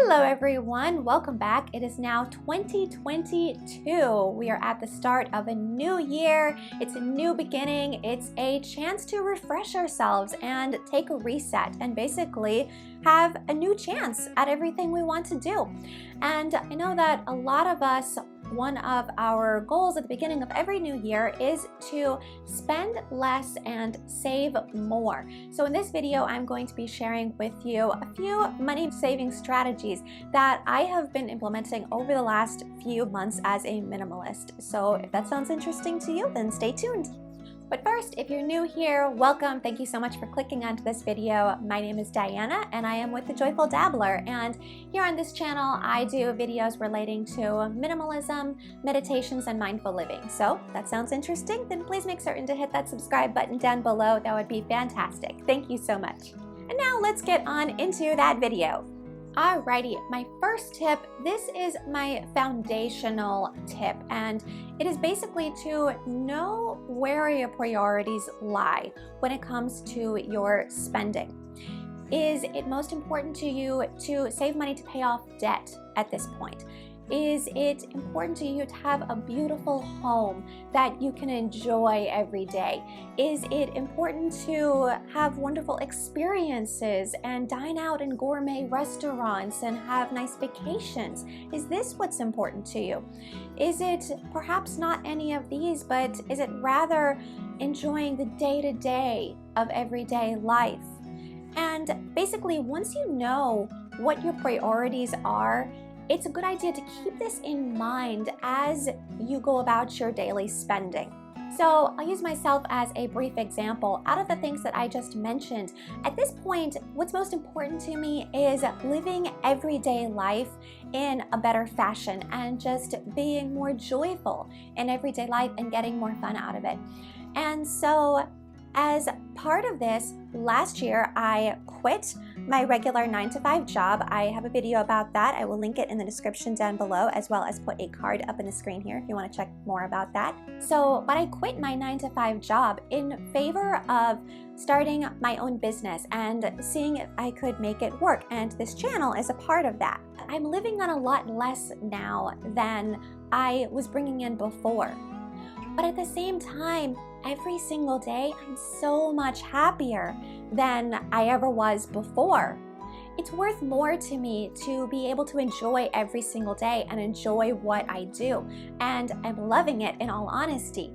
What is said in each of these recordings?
Hello everyone, welcome back. It is now 2022. We are at the start of a new year. It's a new beginning. It's a chance to refresh ourselves and take a reset and basically have a new chance at everything we want to do. And I know that a lot of us, one of our goals at the beginning of every new year is to spend less and save more. So in this video, I'm going to be sharing with you a few money saving strategies that I have been implementing over the last few months as a minimalist. So if that sounds interesting to you, then stay tuned. But first, if you're new here, welcome. Thank you so much for clicking onto this video. My name is Diana and I am with The Joyful Dabbler. And here on this channel, I do videos relating to minimalism, meditations, and mindful living. So if that sounds interesting, then please make certain to hit that subscribe button down below. That would be fantastic. Thank you so much. And now let's get on into that video. Alrighty, my first tip, this is my foundational tip, and it is basically to know where your priorities lie when it comes to your spending. Is it most important to you to save money to pay off debt at this point? Is it important to you to have a beautiful home that you can enjoy every day? Is it important to have wonderful experiences and dine out in gourmet restaurants and have nice vacations? Is this what's important to you? Is it perhaps not any of these, but is it rather enjoying the day-to-day of everyday life? And basically, once you know what your priorities are, it's a good idea to keep this in mind as you go about your daily spending. So I'll use myself as a brief example. Out of the things that I just mentioned, at this point, what's most important to me is living everyday life in a better fashion and just being more joyful in everyday life and getting more fun out of it. And so as part of this, last year I quit my regular 9-to-5 job. I have a video about that. I will link it in the description down below, as well as put a card up in the screen here if you want to check more about that. But I quit my 9-to-5 job in favor of starting my own business and seeing if I could make it work, and this channel is a part of that. I'm living on a lot less now than I was bringing in before. But at the same time, every single day, I'm so much happier than I ever was before. It's worth more to me to be able to enjoy every single day and enjoy what I do. And I'm loving it, in all honesty.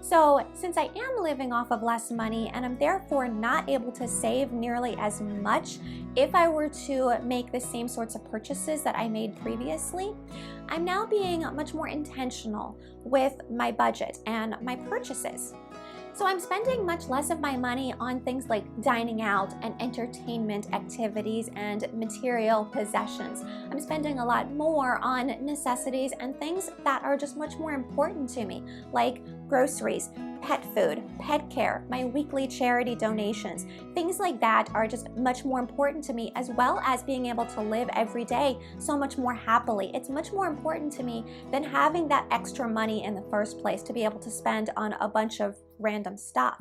So since I am living off of less money and I'm therefore not able to save nearly as much if I were to make the same sorts of purchases that I made previously, I'm now being much more intentional with my budget and my purchases. So I'm spending much less of my money on things like dining out and entertainment activities and material possessions. I'm spending a lot more on necessities and things that are just much more important to me, like groceries, pet food, pet care, my weekly charity donations. Things like that are just much more important to me, as well as being able to live every day so much more happily. It's much more important to me than having that extra money in the first place to be able to spend on a bunch of random stuff.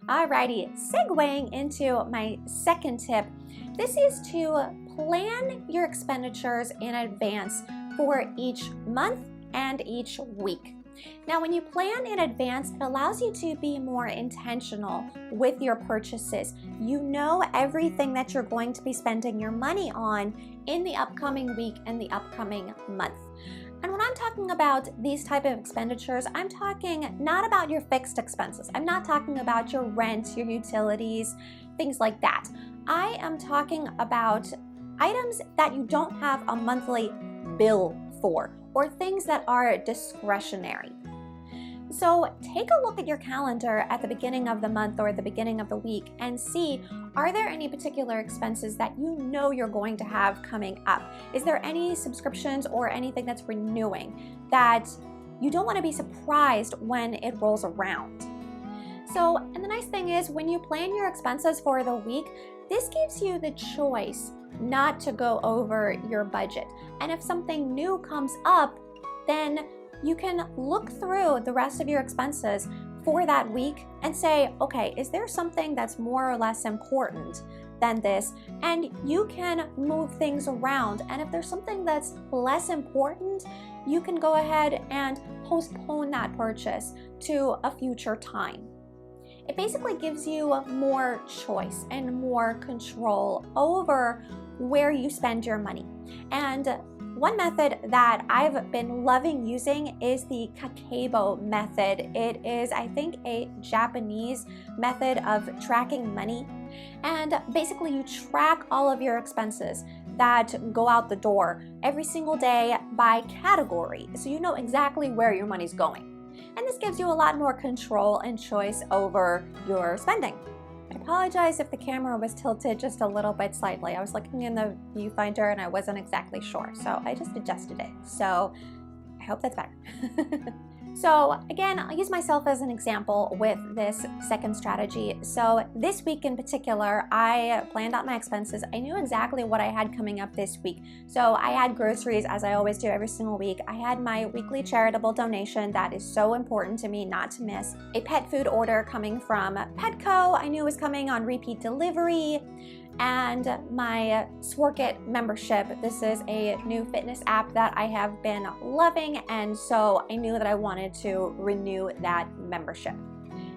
Alrighty, segueing into my second tip, this is to plan your expenditures in advance for each month and each week. Now, when you plan in advance, it allows you to be more intentional with your purchases. You know everything that you're going to be spending your money on in the upcoming week and the upcoming month. And when I'm talking about these type of expenditures, I'm talking not about your fixed expenses. I'm not talking about your rent, your utilities, things like that. I am talking about items that you don't have a monthly bill for, or things that are discretionary. So take a look at your calendar at the beginning of the month or the beginning of the week and see, are there any particular expenses that you know you're going to have coming up? Is there any subscriptions or anything that's renewing that you don't want to be surprised when it rolls around? So, and the nice thing is, when you plan your expenses for the week, this gives you the choice not to go over your budget. And if something new comes up, then you can look through the rest of your expenses for that week and say, okay, is there something that's more or less important than this, and you can move things around. And if there's something that's less important, you can go ahead and postpone that purchase to a future time. It basically gives you more choice and more control over where you spend your money. And one method that I've been loving using is the Kakebo method. It is, I think, a Japanese method of tracking money. And basically you track all of your expenses that go out the door every single day by category, so you know exactly where your money's going. And this gives you a lot more control and choice over your spending. I apologize if the camera was tilted just a little bit slightly. I was looking in the viewfinder and I wasn't exactly sure, so I just adjusted it. So I hope that's better. So again, I'll use myself as an example with this second strategy. So this week in particular, I planned out my expenses. I knew exactly what I had coming up this week. So I had groceries, as I always do every single week. I had my weekly charitable donation that is so important to me not to miss. A pet food order coming from Petco I knew was coming on repeat delivery. And my Sworkit membership. This is a new fitness app that I have been loving, and so I knew that I wanted to renew that membership.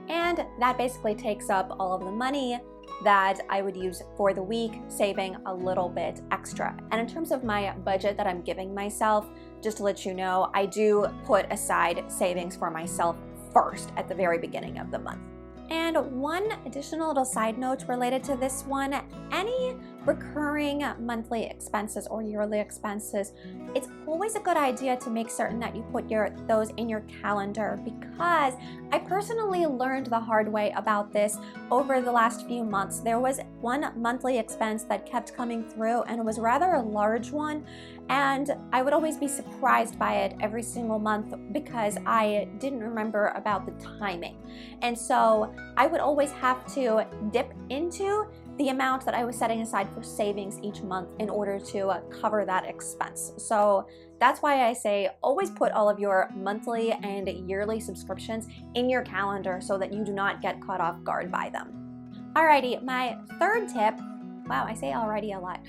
And that basically takes up all of the money that I would use for the week, saving a little bit extra. And in terms of my budget that I'm giving myself, just to let you know, I do put aside savings for myself first at the very beginning of the month. And one additional little side note related to this one, any recurring monthly expenses or yearly expenses, it's always a good idea to make certain that you put those in your calendar, because I personally learned the hard way about this over the last few months. There was one monthly expense that kept coming through, and it was rather a large one, and I would always be surprised by it every single month because I didn't remember about the timing. And so I would always have to dip into the amount that I was setting aside for savings each month in order to cover that expense. So that's why I say always put all of your monthly and yearly subscriptions in your calendar so that you do not get caught off guard by them. Alrighty, my third tip, wow, I say alrighty a lot.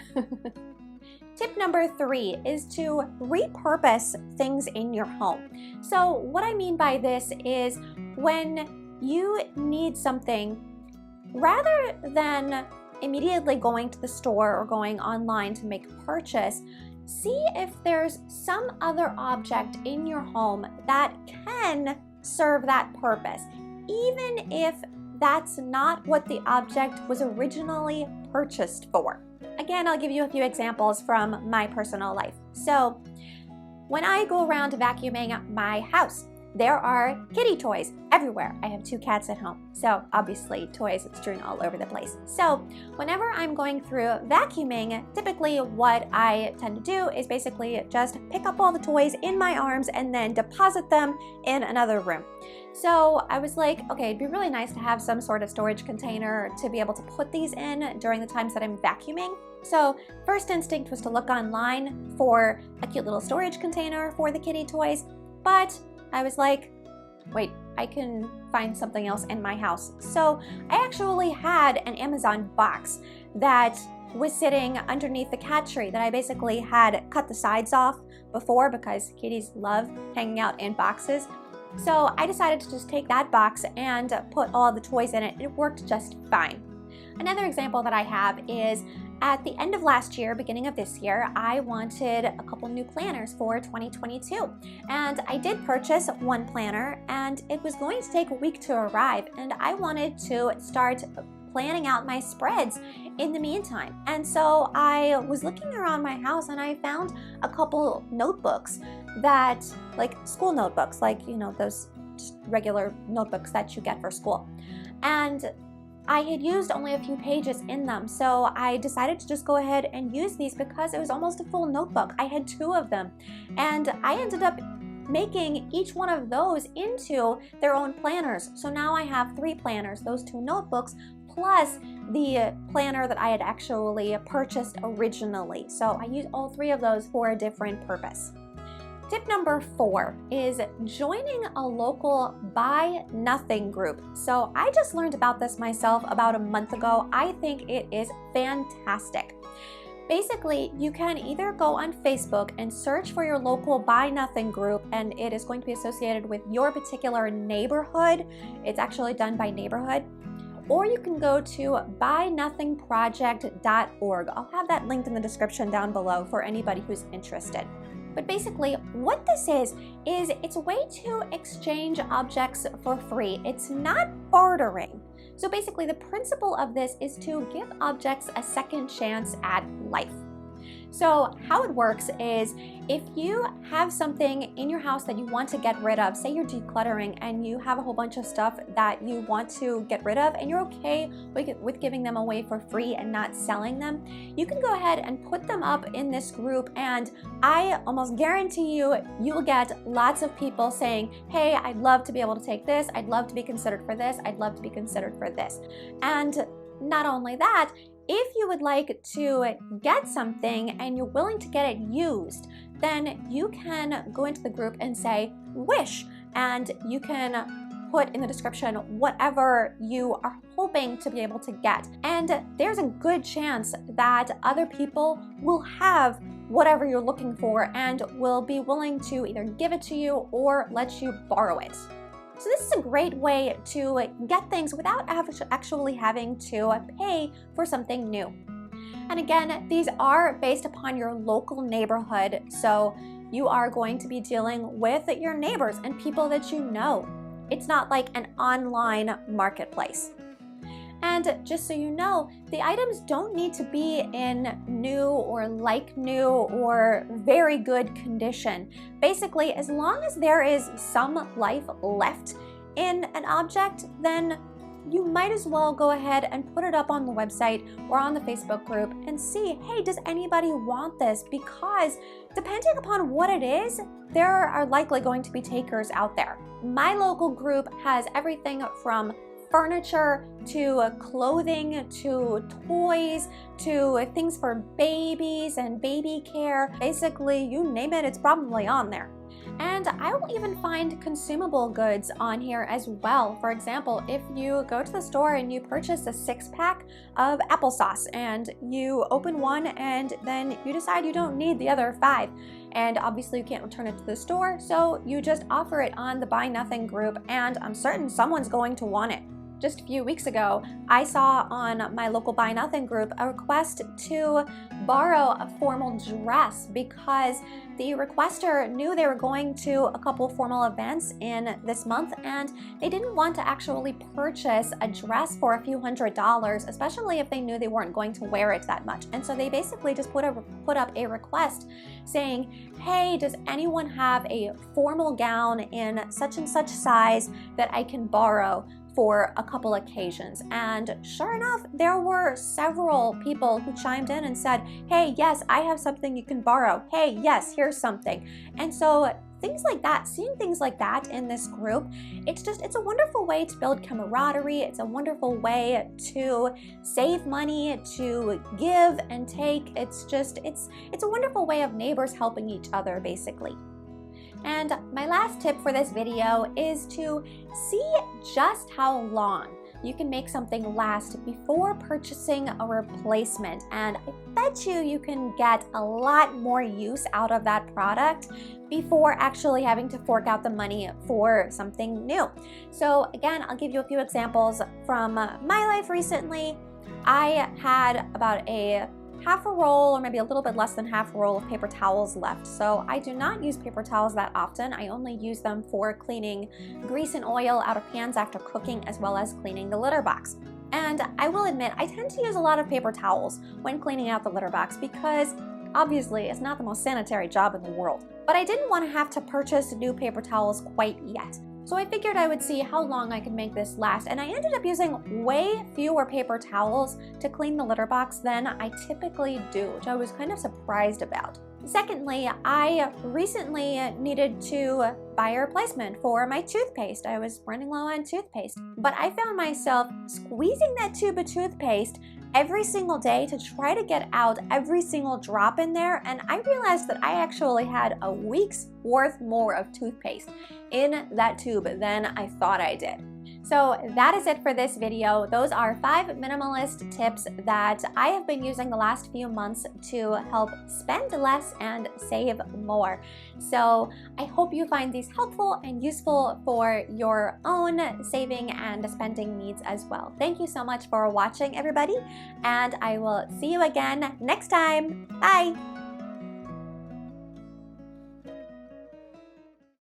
Tip number 3 is to repurpose things in your home. So what I mean by this is when you need something, rather than immediately going to the store or going online to make a purchase, see if there's some other object in your home that can serve that purpose, even if that's not what the object was originally purchased for. Again, I'll give you a few examples from my personal life. So when I go around vacuuming my house, there are kitty toys everywhere. I have 2 cats at home, so obviously toys strewn all over the place. So whenever I'm going through vacuuming, typically what I tend to do is basically just pick up all the toys in my arms and then deposit them in another room. So I was like, okay, it'd be really nice to have some sort of storage container to be able to put these in during the times that I'm vacuuming. So first instinct was to look online for a cute little storage container for the kitty toys, but I was like, wait, I can find something else in my house. So I actually had an Amazon box that was sitting underneath the cat tree that I basically had cut the sides off before because kitties love hanging out in boxes. So I decided to just take that box and put all the toys in it. It worked just fine. Another example that I have is at the end of last year, beginning of this year, I wanted a couple new planners for 2022. And I did purchase one planner, and it was going to take a week to arrive. And I wanted to start planning out my spreads in the meantime. And so I was looking around my house and I found a couple notebooks that, like school notebooks, like, you know, those regular notebooks that you get for school. And I had used only a few pages in them, so I decided to just go ahead and use these because it was almost a full notebook. I had 2 of them, and I ended up making each one of those into their own planners. So now I have 3 planners, those 2 notebooks, plus the planner that I had actually purchased originally. So I use all 3 of those for a different purpose. Tip number 4 is joining a local BuyNothing group. So I just learned about this myself about a month ago. I think it is fantastic. Basically, you can either go on Facebook and search for your local BuyNothing group, and it is going to be associated with your particular neighborhood. It's actually done by neighborhood. Or you can go to buynothingproject.org. I'll have that linked in the description down below for anybody who's interested. But basically, what this is it's a way to exchange objects for free. It's not bartering. So basically, the principle of this is to give objects a second chance at life. So how it works is if you have something in your house that you want to get rid of, say you're decluttering and you have a whole bunch of stuff that you want to get rid of and you're okay with giving them away for free and not selling them, you can go ahead and put them up in this group, and I almost guarantee you'll get lots of people saying, hey, I'd love to be able to take this, I'd love to be considered for this, I'd love to be considered for this. And not only that, if you would like to get something and you're willing to get it used, then you can go into the group and say wish, and you can put in the description whatever you are hoping to be able to get. And there's a good chance that other people will have whatever you're looking for and will be willing to either give it to you or let you borrow it. So this is a great way to get things without actually having to pay for something new. And again, these are based upon your local neighborhood, so you are going to be dealing with your neighbors and people that you know. It's not like an online marketplace. And just so you know, the items don't need to be in new or like new or very good condition. Basically, as long as there is some life left in an object, then you might as well go ahead and put it up on the website or on the Facebook group and see, hey, does anybody want this? Because depending upon what it is, there are likely going to be takers out there. My local group has everything from furniture to clothing to toys to things for babies and baby care. Basically, you name it, it's probably on there. And I will even find consumable goods on here as well. For example, if you go to the store and you purchase a 6-pack of applesauce and you open one and then you decide you don't need the other 5, and obviously you can't return it to the store, so you just offer it on the BuyNothing group, and I'm certain someone's going to want it. Just a few weeks ago, I saw on my local BuyNothing group a request to borrow a formal dress because the requester knew they were going to a couple formal events in this month, and they didn't want to actually purchase a dress for a few $100s, especially if they knew they weren't going to wear it that much. And so they basically just put up a request saying, hey, does anyone have a formal gown in such and such size that I can borrow for a couple occasions? And sure enough, there were several people who chimed in and said, hey, yes, I have something you can borrow. Hey, yes, here's something. And so things like that, seeing things like that in this group, it's a wonderful way to build camaraderie. It's a wonderful way to save money, to give and take. It's a wonderful way of neighbors helping each other, basically. And my last tip for this video is to see just how long you can make something last before purchasing a replacement. And I bet you can get a lot more use out of that product before actually having to fork out the money for something new. So again, I'll give you a few examples from my life recently. I had about a half a roll or maybe a little bit less than half a roll of paper towels left. So I do not use paper towels that often. I only use them for cleaning grease and oil out of pans after cooking, as well as cleaning the litter box. And I will admit, I tend to use a lot of paper towels when cleaning out the litter box because obviously it's not the most sanitary job in the world. But I didn't want to have to purchase new paper towels quite yet. So I figured I would see how long I could make this last, and I ended up using way fewer paper towels to clean the litter box than I typically do, which I was kind of surprised about. Secondly, I recently needed to buy a replacement for my toothpaste. I was running low on toothpaste, but I found myself squeezing that tube of toothpaste every single day to try to get out every single drop in there, and I realized that I actually had a week's worth more of toothpaste in that tube than I thought I did. So that is it for this video. Those are 5 minimalist tips that I have been using the last few months to help spend less and save more. So I hope you find these helpful and useful for your own saving and spending needs as well. Thank you so much for watching, everybody, and I will see you again next time. Bye!